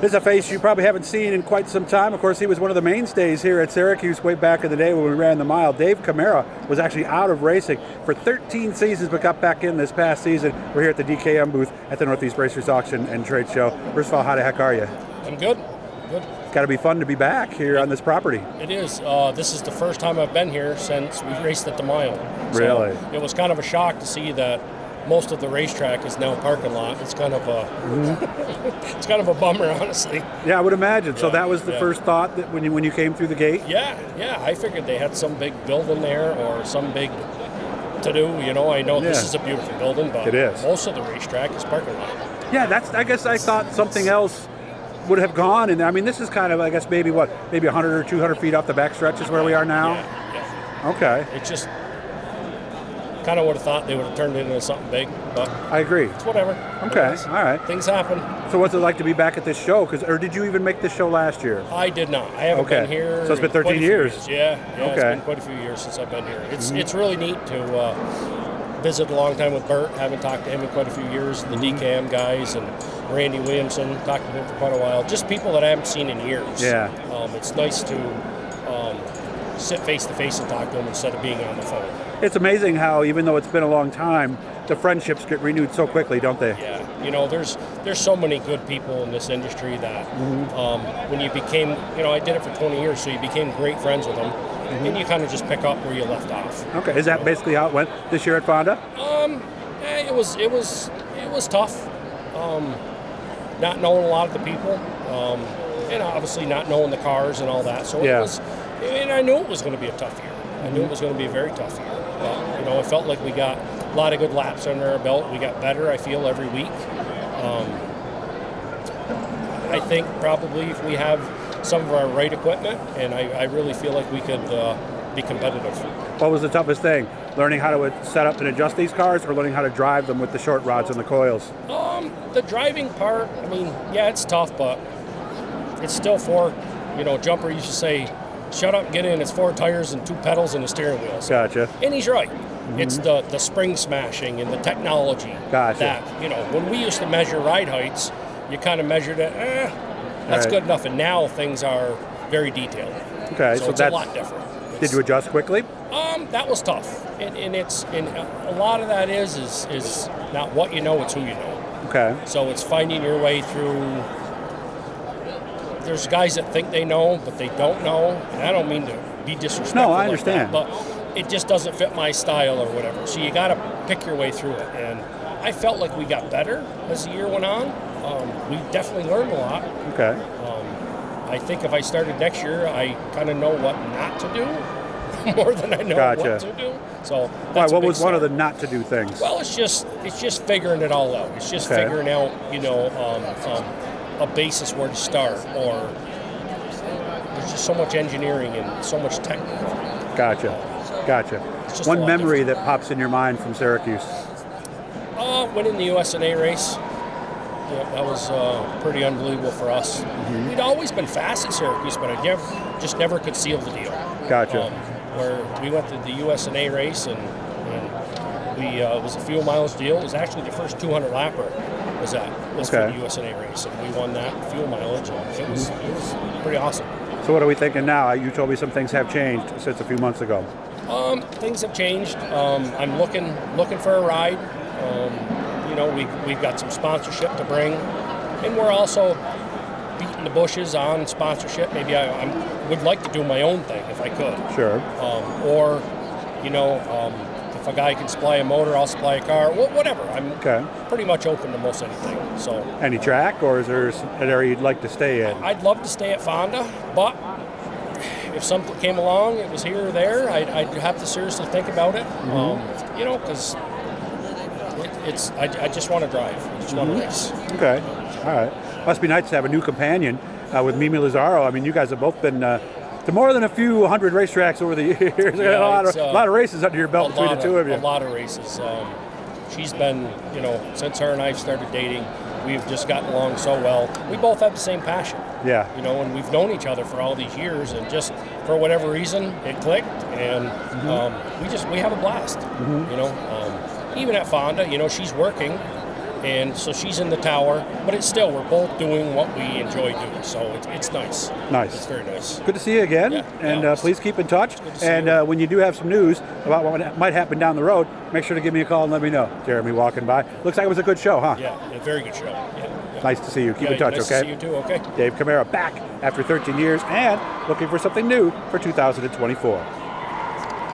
This is a face you probably haven't seen in quite some time. Of course, he was one of the mainstays here at Syracuse way back in the day when we ran the mile. Dave Camara was actually out of racing for 13 seasons, but got back in this past season. We're here at the DKM booth at the Northeast Racers Auction and Trade Show. First of all, how the heck are you? I'm good. Good. It's got to be fun to be back here on this property. It is. This is the first time I've been here since we raced at the mile. Really? So it was kind of a shock to see that most of the racetrack is now parking lot. It's kind of a it's kind of a bummer, honestly. Yeah, I would imagine. Yeah, So that was the first thought that when you came through the gate? Yeah. I figured they had some big building there or some big to-do. You know, I know this is a beautiful building, but it is. Most of the racetrack is parking lot. Yeah, I guess I thought something else would have gone. And I mean, this is kind of, I guess, maybe 100 or 200 feet off the back stretch is where we are now? Yeah. Okay. It's just kind of would have thought they would have turned it into something big, but I agree. it's whatever. Okay, all right. Things happen. So what's it like to be back at this show? Or did you even make this show last year? I did not. I haven't been here. So it's been 13 years. Yeah, it's been quite a few years since I've been here. It's really neat to visit a long time with Bert. Haven't talked to him in quite a few years. The DKM guys and Randy Williamson, talked to him for quite a while. Just people that I haven't seen in years. Yeah. It's nice to sit face to face and talk to them instead of being on the phone. It's amazing how, even though it's been a long time, the friendships get renewed so quickly, don't they? Yeah, you know, there's so many good people in this industry that when you became, you know, I did it for 20 years, so you became great friends with them, and you kind of just pick up where you left off. Okay, is that basically how it went this year at Fonda? It was tough, not knowing a lot of the people, and obviously not knowing the cars and all that. So it was, and I knew it was going to be a tough year. I knew it was going to be a very tough year. But, you know, it felt like we got a lot of good laps under our belt. We got better, I feel, every week. I think probably if we have some of our right equipment, and I really feel like we could be competitive. What was the toughest thing? Learning how to set up and adjust these cars, or learning how to drive them with the short rods and the coils? The driving part, I mean, yeah, it's tough, but it's still four, you know, Jumper used to say, shut up and get in, it's 4 tires and 2 pedals and a steering wheel. Gotcha. And he's right. It's the spring smashing and the technology. Gotcha. That, you know, when we used to measure ride heights, you kind of measured it, that's good enough. And now things are very detailed. Okay, so it's a lot different. Did you adjust quickly? That was tough. And a lot of that is not what you know, it's who you know. Okay. So it's finding your way through. There's guys that think they know, but they don't know. And I don't mean to be disrespectful. No, I understand. Like that, but it just doesn't fit my style or whatever. So you got to pick your way through it. And I felt like we got better as the year went on. We definitely learned a lot. Okay. I think if I started next year, I kind of know what not to do more than I know what to do. So that's what was one of the not to do things? Well, it's just figuring it all out. It's just figuring out, you know, a basis where to start, or there's just so much engineering and so much technical. Gotcha. One memory that pops in your mind from Syracuse? Winning the USNA race. Yeah, that was pretty unbelievable for us. We'd always been fast at Syracuse, but I just never could seal the deal. Gotcha. Where we went to the USNA race, and we it was a fuel mileage deal. It was actually the first 200 lapper was for the USNA race, and we won that fuel mileage, and it was pretty awesome. So what are we thinking now? You told me some things have changed since a few months ago. Things have changed. I'm looking for a ride. You know, we've got some sponsorship to bring, and we're also beating the bushes on sponsorship. Maybe I would like to do my own thing if I could. Sure. Or, you know, if a guy can supply a motor, I'll supply a car. Whatever. I'm pretty much open to most anything. So. Any track, or is there an area you'd like to stay in? I'd love to stay at Fonda, but if something came along, it was here or there, I'd have to seriously think about it. You know, because I just want to drive. I just want to race. Okay. All right. Must be nice to have a new companion with Mimi Lazaro. I mean, you guys have both been to more than a few hundred racetracks over the years. Yeah, a lot of races under your belt between the two of you. A lot of races. She's been, you know, since her and I started dating, we've just gotten along so well. We both have the same passion. Yeah. You know, and we've known each other for all these years, and just for whatever reason, it clicked, and we have a blast. You know, even at Fonda, you know, she's working, And so she's in the tower, but it's still, we're both doing what we enjoy doing. So it's nice. Nice. It's very nice. Good to see you again. Yeah, and please keep in touch. And when you do have some news about what might happen down the road, make sure to give me a call and let me know. Jeremy walking by. Looks like it was a good show, huh? Yeah, a very good show. Yeah. Nice to see you. Keep in touch, nice okay? To see you too, okay? Dave Camara back after 13 years and looking for something new for 2024.